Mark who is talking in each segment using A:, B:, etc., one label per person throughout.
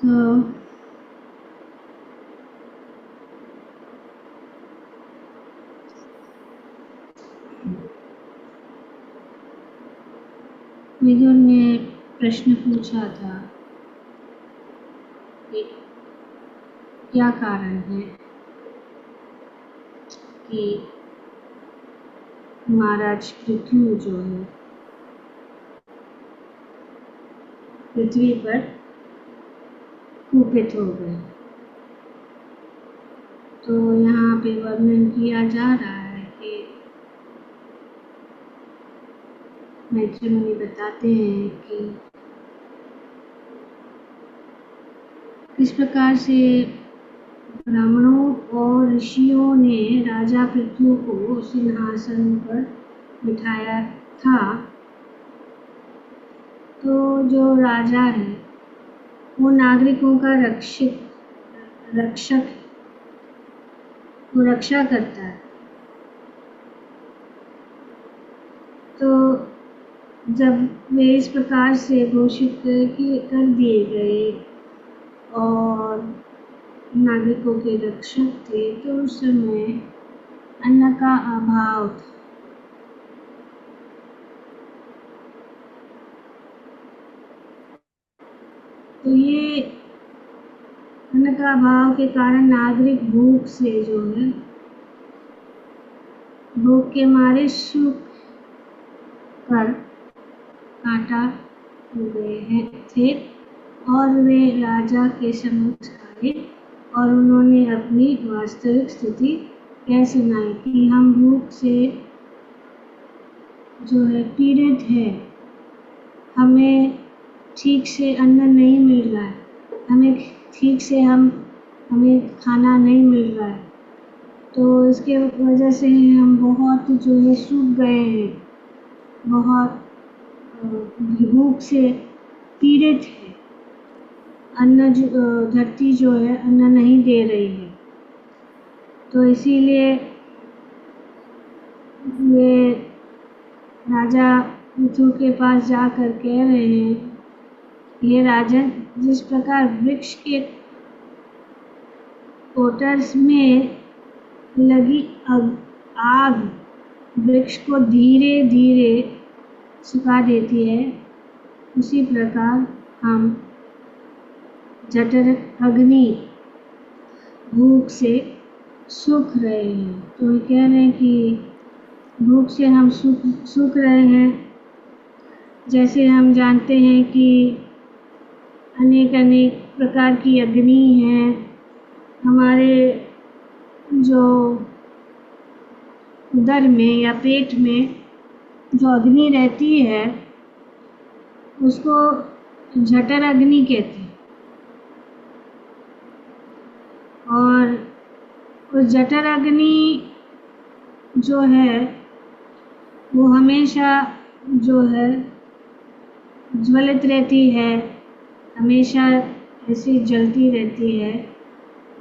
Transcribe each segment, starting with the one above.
A: तो विदुर ने प्रश्न पूछा था कि क्या कारण है कि महाराज पृथु जो है पृथ्वी पर कुपित हो गए। तो यहाँ पे वर्णन किया जा रहा है कि मैत्री मुनि बताते हैं कि किस प्रकार से ब्राह्मणों और ऋषियों ने राजा पृथु को सिंहासन पर बिठाया था। तो जो राजा है वो नागरिकों का रक्षक वो रक्षा करता है। तो जब वे इस प्रकार से घोषित कर दिए गए और नागरिकों के रक्षक थे, तो उस समय अन्न का अभाव था। तो ये अन्न का अभाव के कारण नागरिक भूख से जो है भूख के मारे सूख कर काटा हो गए थे और वे राजा के समक्ष आए और उन्होंने अपनी वास्तविक स्थिति कह सुनाई कि हम भूख से जो है पीड़ित है, हमें ठीक से अन्न नहीं मिल रहा है, हमें ठीक से हमें खाना नहीं मिल रहा है। तो इसके वजह से हम बहुत जो है सूख गए हैं, बहुत भूख से पीड़ित है। अन्न धरती जो है अन्न नहीं दे रही है। तो इसीलिए वे राजा पृथु के पास जाकर कह रहे हैं, ये राजन, जिस प्रकार वृक्ष के कोटर्स में लगी आग वृक्ष को धीरे धीरे सुखा देती है, उसी प्रकार हम जठर अग्नि भूख से सूख रहे हैं। तो ये कह रहे हैं कि भूख से हम सूख रहे हैं। जैसे हम जानते हैं कि अनेक अनेक प्रकार की अग्नि हैं। हमारे जो उदर में या पेट में जो अग्नि रहती है उसको जठर अग्नि कहते हैं। और उस जठर अग्नि जो है वो हमेशा जो है ज्वलित रहती है, हमेशा ऐसी जलती रहती है।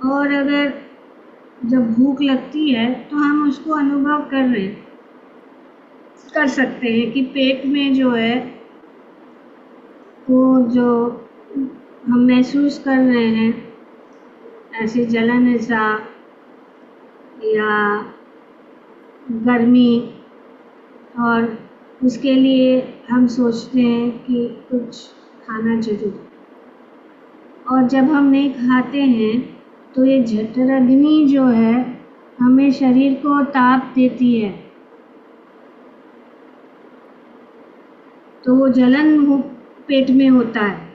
A: और अगर जब भूख लगती है तो हम उसको अनुभव कर सकते हैं कि पेट में जो है वो जो हम महसूस कर रहे हैं ऐसे जलन सा या गर्मी, और उसके लिए हम सोचते हैं कि कुछ खाना जरूर। और जब हम नहीं खाते हैं तो ये जठर अग्नि जो है हमें शरीर को ताप देती है। तो वो जलन पेट में होता है।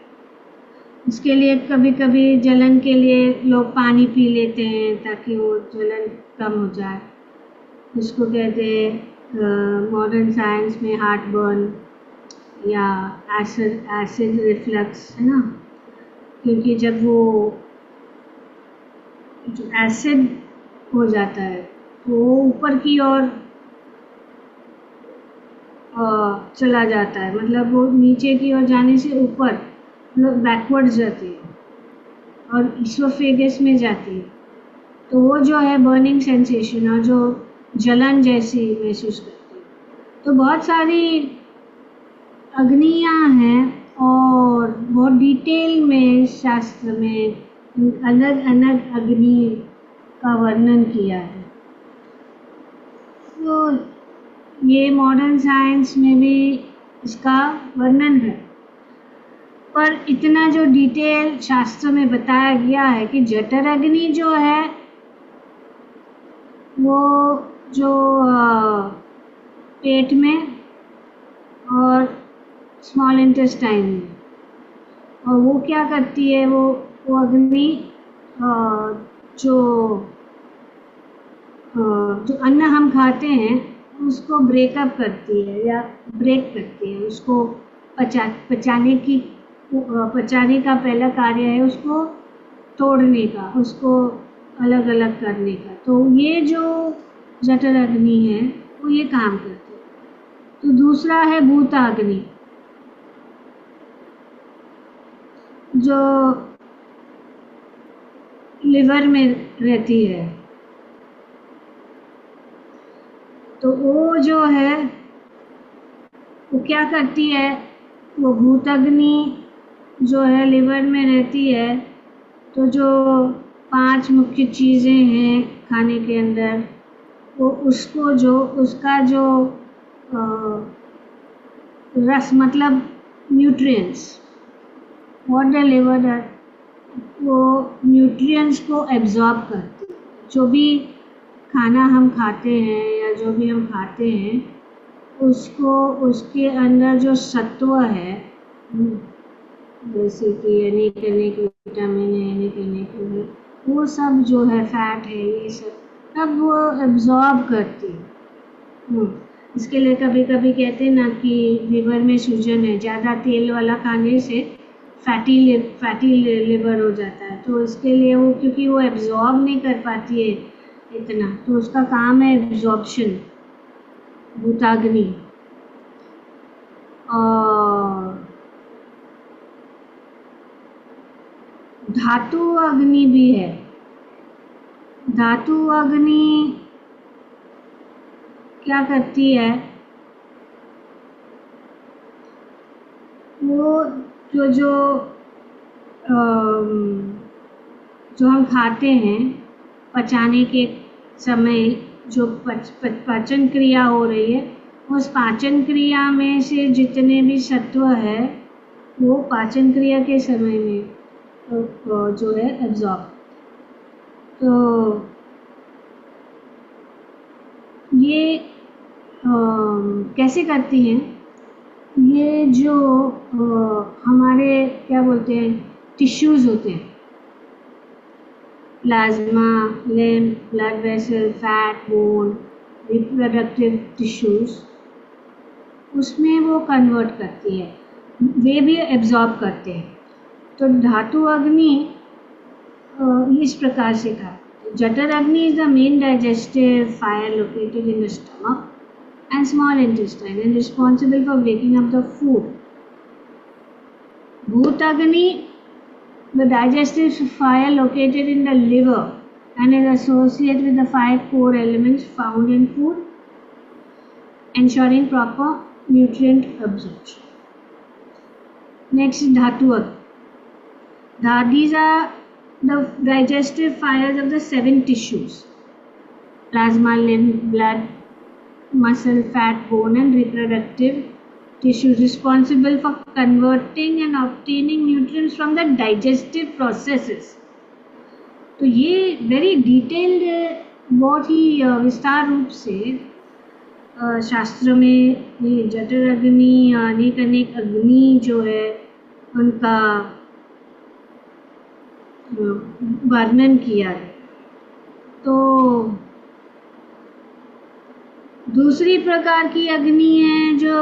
A: इसके लिए कभी कभी जलन के लिए लोग पानी पी लेते हैं ताकि वो जलन कम हो जाए। इसको कहते हैं मॉडर्न साइंस में हार्ट बर्न या एसिड रिफ्लक्स, है ना। क्योंकि जब वो जो एसिड हो जाता है तो वो ऊपर की ओर चला जाता है, मतलब वो नीचे की ओर जाने से ऊपर मतलब बैकवर्ड जाती है और इसोफेगस में जाती है। तो वो जो है बर्निंग सेंसेशन और जो जलन जैसी महसूस करती है। तो बहुत सारी अग्नियाँ हैं और बहुत डिटेल में शास्त्र में अलग अलग अग्नि का वर्णन किया है। तो ये मॉडर्न साइंस में भी इसका वर्णन है, पर इतना जो डिटेल शास्त्र में बताया गया है कि जठर अग्नि जो है वो जो पेट में और स्मॉल इंटेस्टाइन में, और वो क्या करती है, वो अग्नि जो अन्न हम खाते हैं उसको ब्रेकअप करती है या ब्रेक करती है, उसको पचाने का पहला कार्य है उसको तोड़ने का, उसको अलग अलग करने का। तो ये जो जठर अग्नि है वो ये काम करती है। तो दूसरा है भूताग्नि, जो लिवर में रहती है। तो वो जो है वो क्या करती है, वो भूताग्नि जो है लिवर में रहती है। तो जो 5 मुख्य चीज़ें हैं खाने के अंदर, वो उसका जो रस मतलब nutrients, what the liver does, वो न्यूट्रिएंट्स को एब्जॉर्ब करती है। जो भी खाना हम खाते हैं या जो भी हम खाते हैं उसको, उसके अंदर जो सत्व है, जैसे कि अनेक विटामिन है, अनेक वो सब जो है, फैट है, ये सब वो एब्जॉर्ब करती है। इसके लिए कभी कभी कहते हैं ना कि लिवर में सूजन है, ज़्यादा तेल वाला खाने से फैटी लिवर हो जाता है। तो इसके लिए वो, क्योंकि वो एब्जॉर्ब नहीं कर पाती है इतना, तो उसका काम है एब्जॉर्प्शन, भूताग्नि। और धातु अग्नि भी है। धातु अग्नि क्या करती है, वो जो हम खाते हैं पचाने के समय, जो पाचन क्रिया हो रही है, उस पाचन क्रिया में से जितने भी सत्व है वो पाचन क्रिया के समय में जो है एब्जॉर्ब। तो ये कैसे करती हैं, ये जो हमारे क्या बोलते हैं टिश्यूज़ होते हैं, plasma, lymph, blood vessel, fat, bone, reproductive tissues, उसमें वो कन्वर्ट करती है, वे भी एब्जॉर्ब करते हैं। तो धातु अग्नि इस प्रकार से था। जठर अग्नि is the main digestive fire located in the stomach and small intestine and responsible for breaking up the food. Bhutagni, the digestive fire located in the liver and is associated with the 5 core elements found in food, ensuring proper nutrient absorption. Next is Dhatu Agni. These are the digestive fires of the 7 tissues: plasma, lymph, blood, muscle, fat, bone and reproductive tissues, responsible for converting and obtaining nutrients from the digestive processes. तो ये very detailed, बहुत ही विस्तार रूप से शास्त्र में ये जठर अग्नि, अनेक अग्नि जो है उनका वर्णन किया है। तो दूसरी प्रकार की अग्नि है जो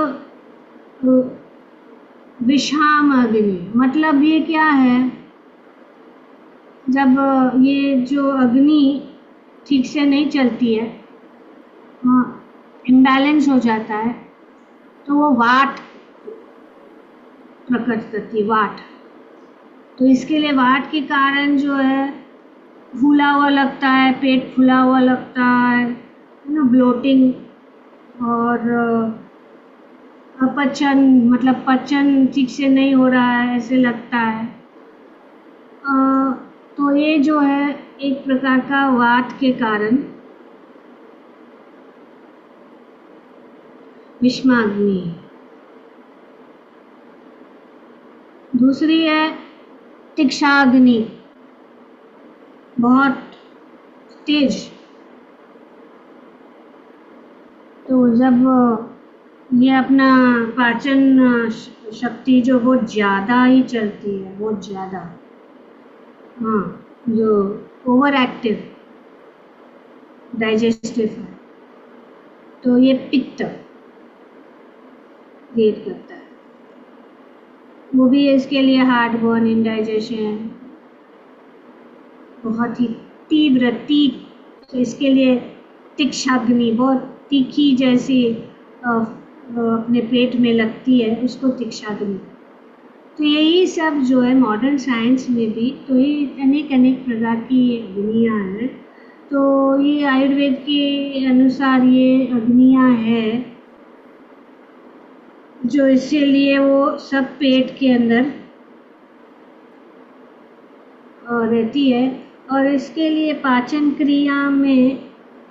A: विषाम अग्नि। मतलब ये क्या है, जब ये जो अग्नि ठीक से नहीं चलती है, इम्बैलेंस हो जाता है, तो वो वात प्रकट करती है, वात। तो इसके लिए वात के कारण जो है फूला हुआ लगता है, पेट फूला हुआ लगता है ना, ब्लोटिंग और अपचन, मतलब पचन ठीक से नहीं हो रहा है ऐसे लगता है। तो ये जो है एक प्रकार का वात के कारण विषमाग्नि है। दूसरी है तिक्षाग्नि, बहुत तेज। तो जब ये अपना पाचन शक्ति जो बहुत ज़्यादा ही चलती है, बहुत ज़्यादा, हाँ, जो ओवर एक्टिव डाइजेस्टिव है, तो ये पित्त क्रिएट करता है। वो भी इसके लिए हार्ट बर्न, इंडाइजेशन, बहुत ही तीव्र तो इसके लिए तिक्षाग्नि, बहुत तीखी जैसी अपने पेट में लगती है, उसको तिक्षाग्नि। तो यही सब जो है मॉडर्न साइंस में भी, तो ये अनेक प्रकार की अग्नियाँ हैं। तो ये आयुर्वेद के अनुसार ये अग्नियाँ हैं जो इसीलिए वो सब पेट के अंदर रहती है। और इसके लिए पाचन क्रिया में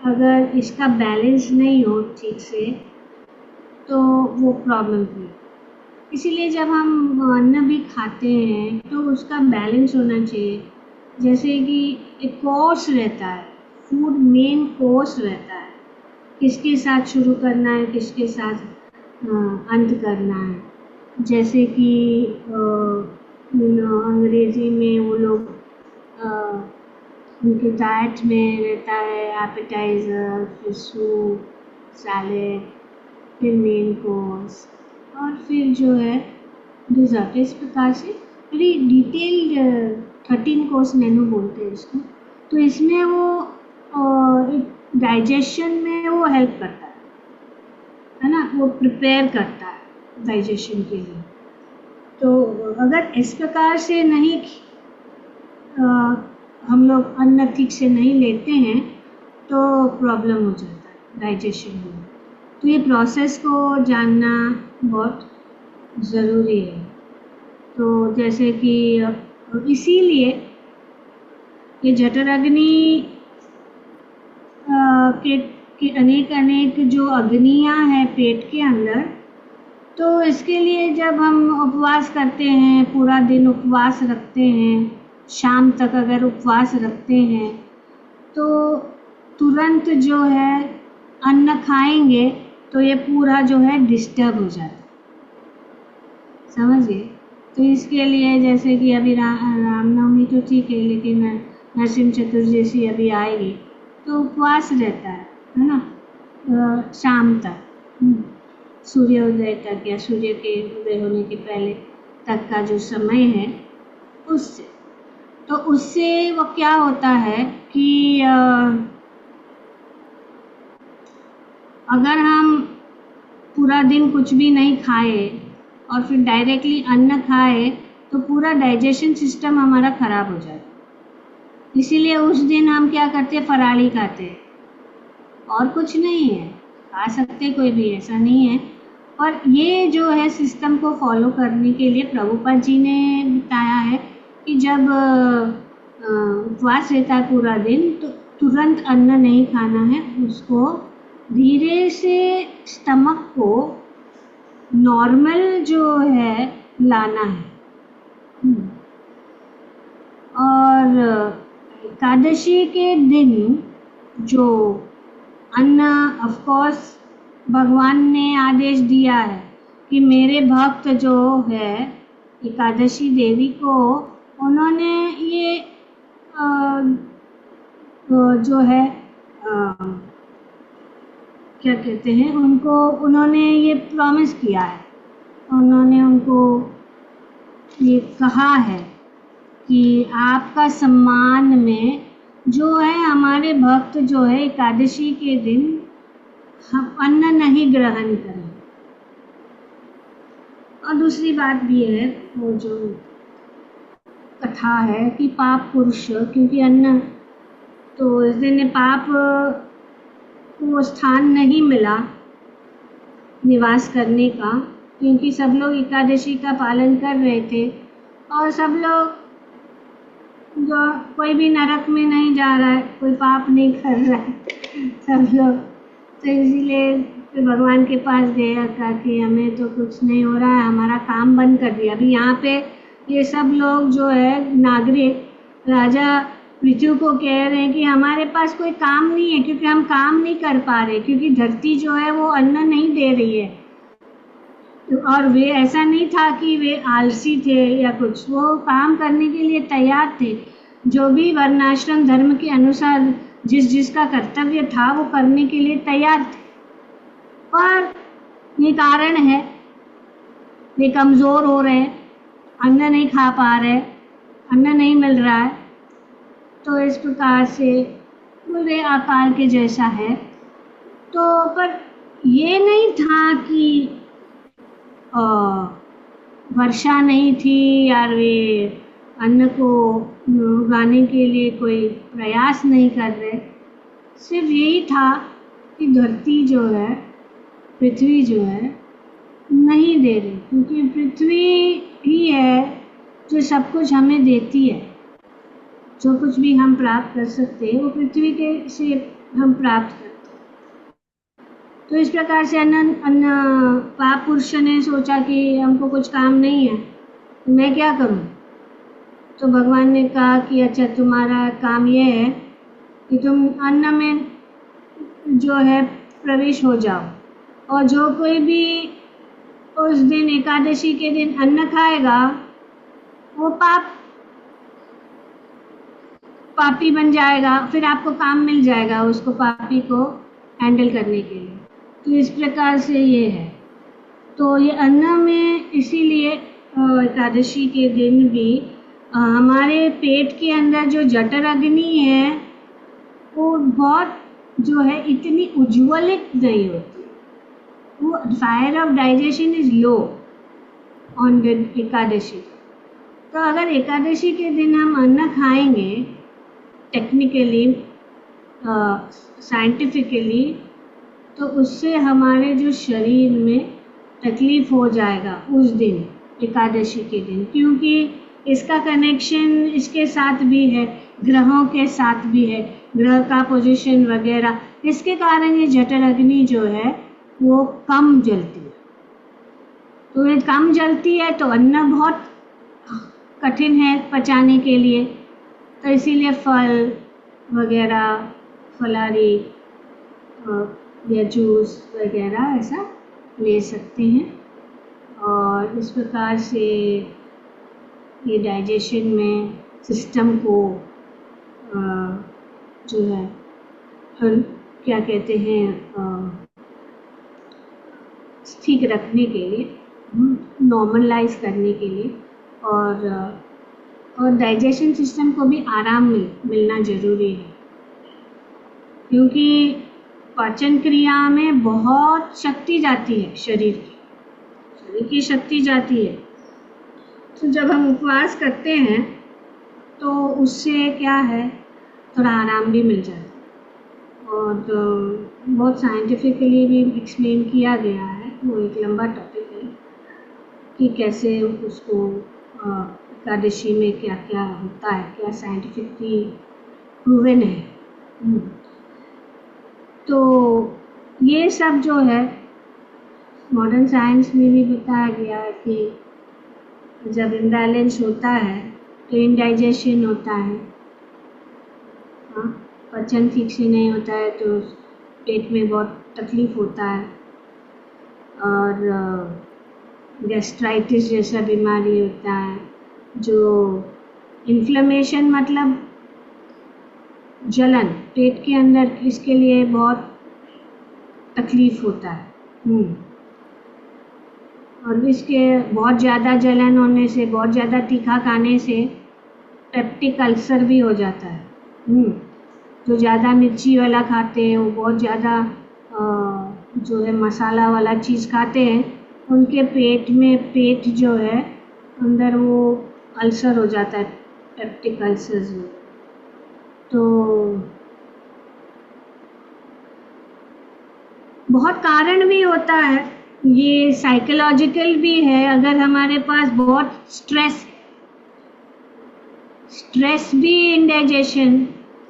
A: अगर इसका बैलेंस नहीं हो ठीक से तो वो प्रॉब्लम है। इसीलिए जब हम अन्न भी खाते हैं तो उसका बैलेंस होना चाहिए। जैसे कि एक कोर्स रहता है, फूड मेन कोर्स रहता है, किसके साथ शुरू करना है, किसके साथ अंत करना है। जैसे कि अंग्रेजी में वो लोग उनके डाइट में रहता है एपेटाइज़र, फिर सूप, सैलेड, फिर मेन कोर्स और फिर जो है डिज़र्ट। इस प्रकार से पूरी डिटेल्ड 13 कोर्स मेनू बोलते हैं इसको। तो इसमें वो डाइजेशन में वो हेल्प करता है ना, वो प्रिपेयर करता है डाइजेशन के लिए। तो अगर इस प्रकार से नहीं हम लोग अन्न ठीक से नहीं लेते हैं तो प्रॉब्लम हो जाता है डाइजेशन में। तो ये प्रोसेस को जानना बहुत ज़रूरी है। तो जैसे कि इसीलिए ये जठराग्नि के अनेक जो अग्नियाँ हैं पेट के अंदर, तो इसके लिए जब हम उपवास करते हैं, पूरा दिन उपवास रखते हैं, शाम तक अगर उपवास रखते हैं तो तुरंत जो है अन्न खाएंगे तो ये पूरा जो है डिस्टर्ब हो जाता है, समझिए। तो इसके लिए जैसे कि अभी रामनवमी तो ठीक है, लेकिन नरसिंह चतुर्दशी अभी आएगी तो उपवास रहता है ना, शाम तक, सूर्योदय तक या सूर्य के उदय होने के पहले तक का जो समय है उससे। तो उससे वो क्या होता है कि अगर हम पूरा दिन कुछ भी नहीं खाए और फिर डायरेक्टली अन्न खाए तो पूरा डाइजेशन सिस्टम हमारा ख़राब हो जाता है। इसीलिए उस दिन हम क्या करते हैं, फराળી खाते हैं, और कुछ नहीं है, खा सकते कोई भी, ऐसा नहीं है। और ये जो है सिस्टम को फॉलो करने के लिए प्रभुपाद जी ने बताया है कि जब उपवास रहता है पूरा दिन तो तुरंत अन्न नहीं खाना है, उसको धीरे से स्टमक को नॉर्मल जो है लाना है। और एकादशी के दिन जो अन्न, ऑफ कोर्स भगवान ने आदेश दिया है कि मेरे भक्त जो है एकादशी देवी को, उन्होंने ये जो है क्या कहते हैं, उन्होंने ये प्रॉमिस किया है, उन्होंने उनको ये कहा है कि आपका सम्मान में जो है हमारे भक्त जो है एकादशी के दिन हम अन्न नहीं ग्रहण करें। और दूसरी बात भी है, वो जो कथा है कि पाप पुरुष, क्योंकि अन्न तो इस दिन पाप को स्थान नहीं मिला निवास करने का, क्योंकि सब लोग एकादशी का पालन कर रहे थे और सब लोग जो कोई भी नरक में नहीं जा रहा है, कोई पाप नहीं कर रहा है सब लोग। तो इसीलिए फिर भगवान के पास गया, कहा कि हमें तो कुछ नहीं हो रहा है, हमारा काम बंद कर दिया। अभी यहाँ पे ये सब लोग जो है नागरिक राजा पृथ्वी को कह रहे हैं कि हमारे पास कोई काम नहीं है, क्योंकि हम काम नहीं कर पा रहे, क्योंकि धरती जो है वो अन्न नहीं दे रही है। और वे ऐसा नहीं था कि वे आलसी थे या कुछ, वो काम करने के लिए तैयार थे। जो भी वर्णाश्रम धर्म के अनुसार जिस जिसका कर्तव्य था वो करने के लिए तैयार थे, पर ये कारण है वे कमज़ोर हो रहे, अन्न नहीं खा पा रहे, अन्न नहीं मिल रहा है। तो इस प्रकार से वे आकाल के जैसा है। तो पर ये नहीं था कि वर्षा नहीं थी या वे अन्न को उगाने के लिए कोई प्रयास नहीं कर रहे। सिर्फ यही था कि धरती जो है, पृथ्वी जो है नहीं दे रही, क्योंकि पृथ्वी ही है जो सब कुछ हमें देती है। जो कुछ भी हम प्राप्त कर सकते हैं वो पृथ्वी के से हम प्राप्त करते हैं। तो इस प्रकार से पाप पुरुष ने सोचा कि हमको कुछ काम नहीं है, तो मैं क्या करूं? तो भगवान ने कहा कि अच्छा, तुम्हारा काम ये है कि तुम अन्न में जो है प्रवेश हो जाओ, और जो कोई भी उस दिन एकादशी के दिन अन्न खाएगा वो पापी बन जाएगा, फिर आपको काम मिल जाएगा उसको पापी को हैंडल करने के लिए। तो इस प्रकार से ये है। तो ये अन्न में इसीलिए एकादशी के दिन भी हमारे पेट के अंदर जो जठर अग्नि है वो बहुत जो है इतनी उज्ज्वलित नहीं होती। वो fire of digestion is low on the Ekadashi. तो अगर एकादशी के दिन हम अन्न खाएंगे टेक्निकली साइंटिफिकली, तो उससे हमारे जो शरीर में तकलीफ हो जाएगा उस दिन एकादशी के दिन, क्योंकि इसका कनेक्शन इसके साथ भी है, ग्रहों के साथ भी है, ग्रह का पोजीशन वगैरह। इसके कारण ये जठर अग्नि जो है वो कम जलती है। तो ये कम जलती है तो अन्न बहुत कठिन है पचाने के लिए। तो इसीलिए फल वगैरह, फलाहारी या जूस वगैरह ऐसा ले सकते हैं, और इस प्रकार से ये डाइजेशन में सिस्टम को जो है क्या कहते हैं ठीक रखने के लिए, नॉर्मलाइज करने के लिए, और डाइजेशन सिस्टम को भी आराम मिलना ज़रूरी है, क्योंकि पाचन क्रिया में बहुत शक्ति जाती है, शरीर की शक्ति जाती है। तो जब हम उपवास करते हैं तो उससे क्या है, थोड़ा आराम भी मिल जाता है। और बहुत साइंटिफिकली भी एक्सप्लेन किया गया है, वो एक लंबा टॉपिक है कि कैसे उसको एकादशी में क्या क्या होता है, क्या साइंटिफिकली प्रूवन है। तो ये सब जो है मॉडर्न साइंस में भी बताया गया है कि जब इम्बैलेंस होता है तो इंडाइजेशन होता है, पाचन ठीक से नहीं होता है तो पेट में बहुत तकलीफ होता है, और गैस्ट्राइटिस जैसा बीमारी होता है, जो इन्फ्लेमेशन मतलब जलन पेट के अंदर, इसके लिए बहुत तकलीफ होता है। और इसके बहुत ज़्यादा जलन होने से, बहुत ज़्यादा तीखा खाने से पेप्टिक अल्सर भी हो जाता है। जो ज़्यादा मिर्ची वाला खाते हैं, वो बहुत ज़्यादा जो है मसाला वाला चीज़ खाते हैं, उनके पेट जो है अंदर वो अल्सर हो जाता है, पेप्टिक अल्सर्स। तो बहुत कारण भी होता है, ये साइकोलॉजिकल भी है। अगर हमारे पास बहुत स्ट्रेस स्ट्रेस भी इंडाइजेशन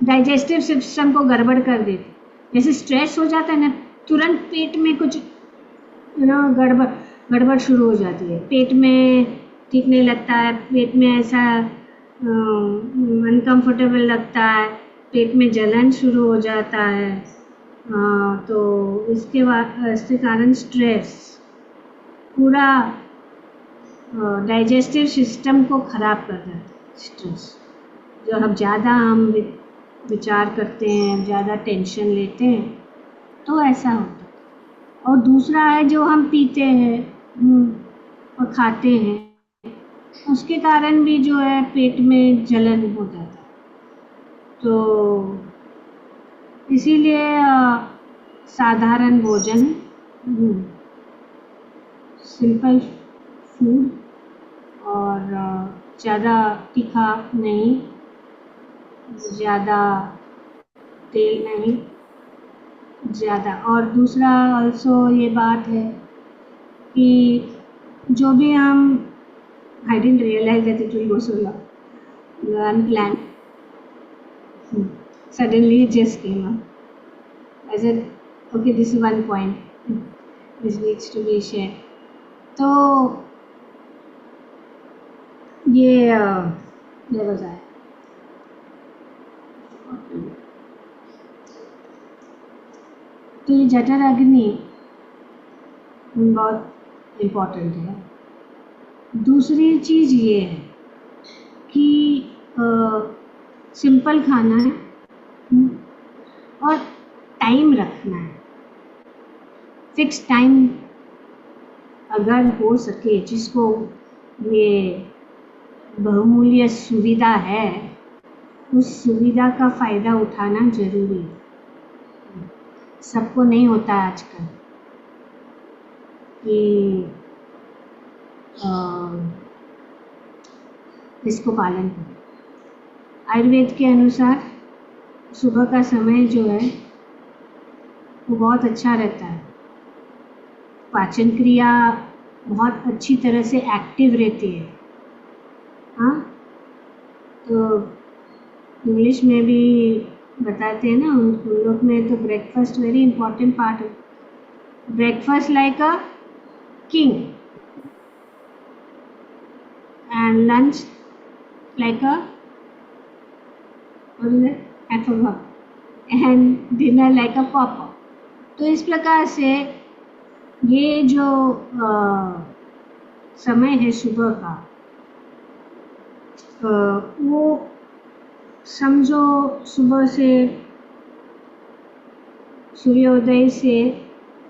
A: डाइजेस्टिव सिस्टम को गड़बड़ कर देती। जैसे स्ट्रेस हो जाता है ना, तुरंत पेट में कुछ गड़बड़ गड़बड़ शुरू हो जाती है, पेट में ठीक नहीं लगता है, पेट में ऐसा अनकंफर्टेबल लगता है, पेट में जलन शुरू हो जाता है। तो इसके कारण स्ट्रेस पूरा डाइजेस्टिव सिस्टम को ख़राब कर देता है। स्ट्रेस जो हम ज़्यादा विचार करते हैं, ज़्यादा टेंशन लेते हैं, तो ऐसा होता है। और दूसरा है जो हम पीते हैं और खाते हैं, उसके कारण भी जो है पेट में जलन हो जाता है। तो इसीलिए साधारण भोजन, सिंपल फूड, और ज़्यादा तीखा नहीं, ज़्यादा तेल नहीं, ज़्यादा। और दूसरा ऑल्सो ये बात है कि जो भी हम I didn't realize that it will go so long. Unplanned. Suddenly it just came up. I said, okay, this is one point. This needs to be shared. तो ये बताया। तो ये जठर अग्नि बहुत इम्पोर्टेंट है। दूसरी चीज़ ये है कि सिंपल खाना है और टाइम रखना है, फिक्स टाइम अगर हो सके, जिसको ये बहुमूल्य सुविधा है, उस सुविधा का फ़ायदा उठाना ज़रूरी है। सबको नहीं होता आजकल कि इसको पालन करें। आयुर्वेद के अनुसार सुबह का समय जो है वो बहुत अच्छा रहता है, पाचन क्रिया बहुत अच्छी तरह से एक्टिव रहती है। हाँ, तो इंग्लिश में भी बताते हैं ना उन लोग में, तो ब्रेकफास्ट वेरी इंपॉर्टेंट पार्ट है। Breakfast like a king and lunch like a and dinner like a pauper। तो इस प्रकार से ये जो समय है सुबह का, वो समझो सुबह से सूर्योदय से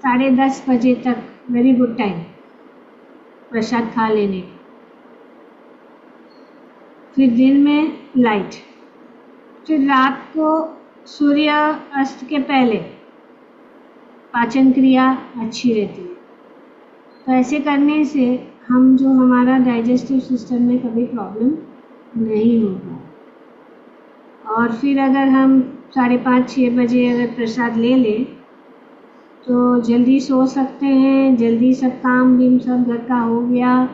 A: 10:30 बजे तक वेरी गुड टाइम प्रसाद खा लेने। फिर दिन में लाइट, फिर रात को सूर्य अस्त के पहले पाचन क्रिया अच्छी रहती है। तो ऐसे करने से हम जो हमारा डाइजेस्टिव सिस्टम में कभी प्रॉब्लम नहीं होगा। और फिर अगर हम 5:30-6 बजे अगर प्रसाद ले लें तो जल्दी सो सकते हैं, जल्दी सब काम बीम सब घर का हो गया,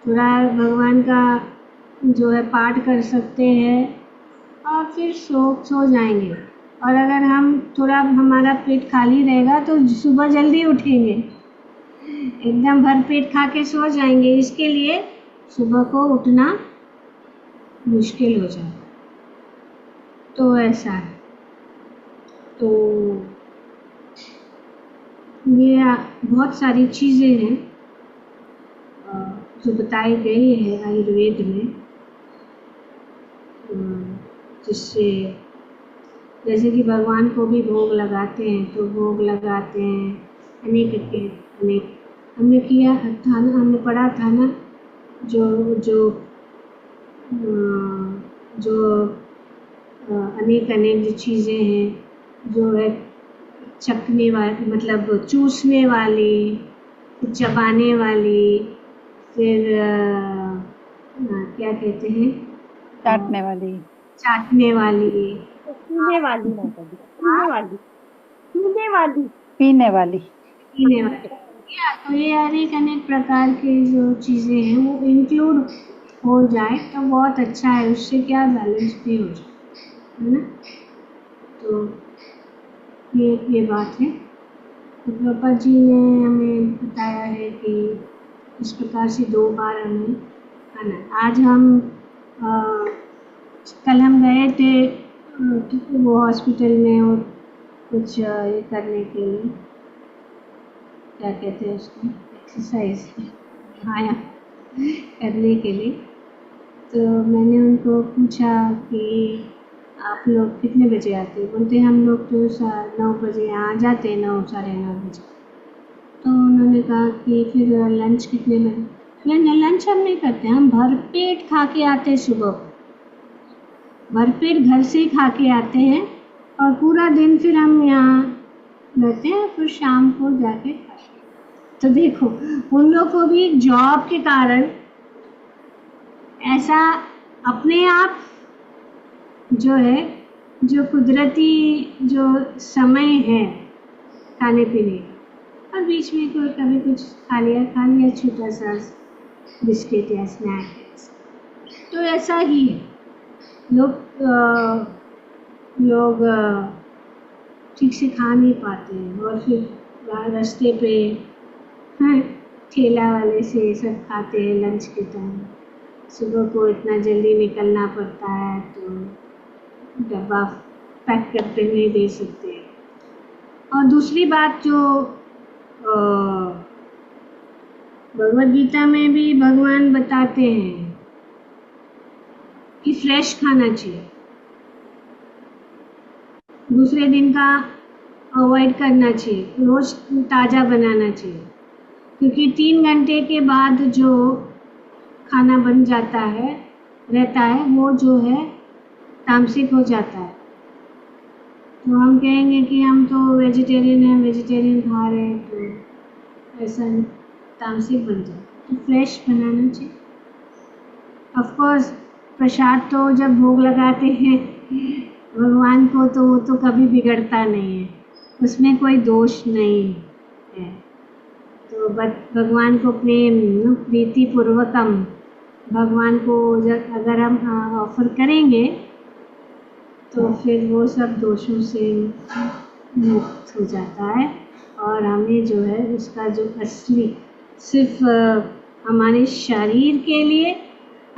A: थोड़ा भगवान का जो है पाठ कर सकते हैं और फिर सो जाएंगे। और अगर हम थोड़ा हमारा पेट खाली रहेगा तो सुबह जल्दी उठेंगे, एकदम भर पेट खा के सो जाएंगे। इसके लिए सुबह को उठना मुश्किल हो जाए, तो ऐसा है। तो ये बहुत सारी चीज़ें हैं जो बताई गई है आयुर्वेद में, जिससे जैसे कि भगवान को भी भोग लगाते हैं, तो भोग लगाते हैं अनेक हमने किया था ना, हमने पढ़ा था ना, जो अनेक जो चीज़ें हैं, जो है चखने वाली, मतलब चूसने वाली, चबाने वाली, फिर क्या कहते हैं,
B: चाटने वाली,
A: पीने वाली, तो ये अनेक प्रकार के जो चीज़ें हैं वो इंक्लूड हो जाए तो बहुत अच्छा है, उससे क्या बैलेंस भी हो जाए, है ना। तो ये बात है। तो पापा जी ने हमें बताया है कि इस प्रकार से 2 बार हमें खाना। आज हम कल हम गए थे वो हॉस्पिटल में, और कुछ ये करने के लिए, क्या कहते हैं उसको, एक्सरसाइज, हाँ, करने के लिए। तो मैंने उनको पूछा कि आप लोग कितने बजे आते हैं? बोलते हम लोग तो 9 बजे आ जाते हैं, 9 साढ़े 9 बजे। तो उन्होंने कहा कि फिर लंच कितने बजे? नहीं, लंच हम नहीं करते, हम भरपेट खा के आते हैं। सुबह भरपेट घर से ही खा के आते हैं, और पूरा दिन फिर हम यहाँ रहते हैं, फिर शाम को जाके खाते हैं। तो देखो, उन लोग को भी जॉब के कारण ऐसा अपने आप जो है, जो कुदरती जो समय है खाने पीने का, और बीच में कोई कभी कुछ खा लिया छोटा सा बिस्किट या स्नैक, तो ऐसा ही है। लोग ठीक से खा नहीं पाते हैं, और फिर रास्ते पे, हाँ, ठेला वाले से सब खाते हैं लंच के टाइम। सुबह को इतना जल्दी निकलना पड़ता है, तो डब्बा पैक करके नहीं दे सकते। और दूसरी बात, जो भगवद गीता में भी भगवान बताते हैं कि फ्रेश खाना चाहिए, दूसरे दिन का अवॉइड करना चाहिए, रोज ताज़ा बनाना चाहिए, क्योंकि 3 घंटे के बाद जो खाना बन जाता है रहता है, वो जो है तामसिक हो जाता है। तो हम कहेंगे कि हम तो वेजिटेरियन हैं, वेजिटेरियन खा रहे हैं, तो ऐसा तामसिक बन जाता है। तो फ्रेश बनाना चाहिए। ऑफ कोर्स प्रसाद तो जब भोग लगाते हैं भगवान को, तो वो तो कभी बिगड़ता नहीं है, उसमें कोई दोष नहीं है। तो भगवान को प्रीति पूर्वकम भगवान को जब अगर हम ऑफर करेंगे, तो फिर वो सब दोषों से मुक्त हो जाता है, और हमें जो है उसका जो असली सिर्फ हमारे शरीर के लिए,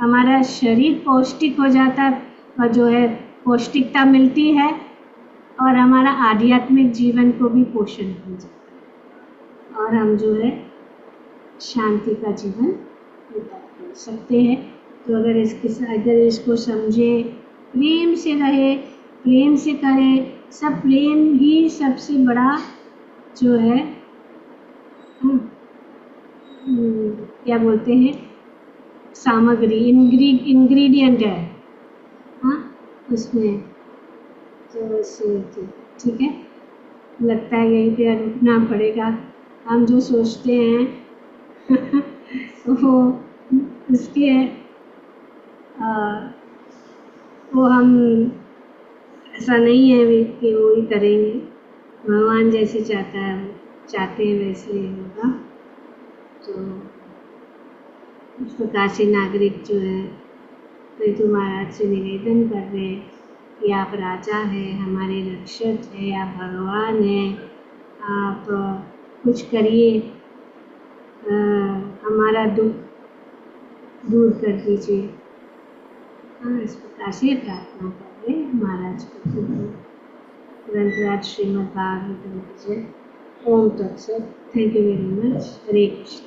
A: हमारा शरीर पौष्टिक हो जाता है, और जो है पौष्टिकता मिलती है, और हमारा आध्यात्मिक जीवन को भी पोषण हो जाता है, और हम जो है शांति का जीवन बिता सकते हैं। तो अगर इसको समझे, प्रेम से रहे, प्रेम से करे, सब प्रेम ही सबसे बड़ा जो है क्या बोलते हैं, सामग्री, इंग्रेडिएंट है, हाँ, उसमें। तो ठीक है, लगता है यहीं पे रुकना पड़ेगा। हम जो सोचते हैं वो उसके वो हम ऐसा नहीं है कि वो ही करेंगे, भगवान जैसे चाहते हैं वैसे ही होगा। तो इस प्रकार से नागरिक जो है, पृथु महाराज से निवेदन कर रहे हैं कि आप राजा हैं, हमारे रक्षक हैं, आप भगवान हैं, आप कुछ करिए, हमारा दुख दूर कर दीजिए। हाँ, इस प्रकार से प्रार्थना कर रहे महाराज को। ग्रंथराज श्रीमद् भागवतम की जय। ओम तत्सत। Thank you very much. Hare Krishna.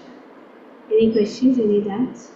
A: Any questions, any doubts?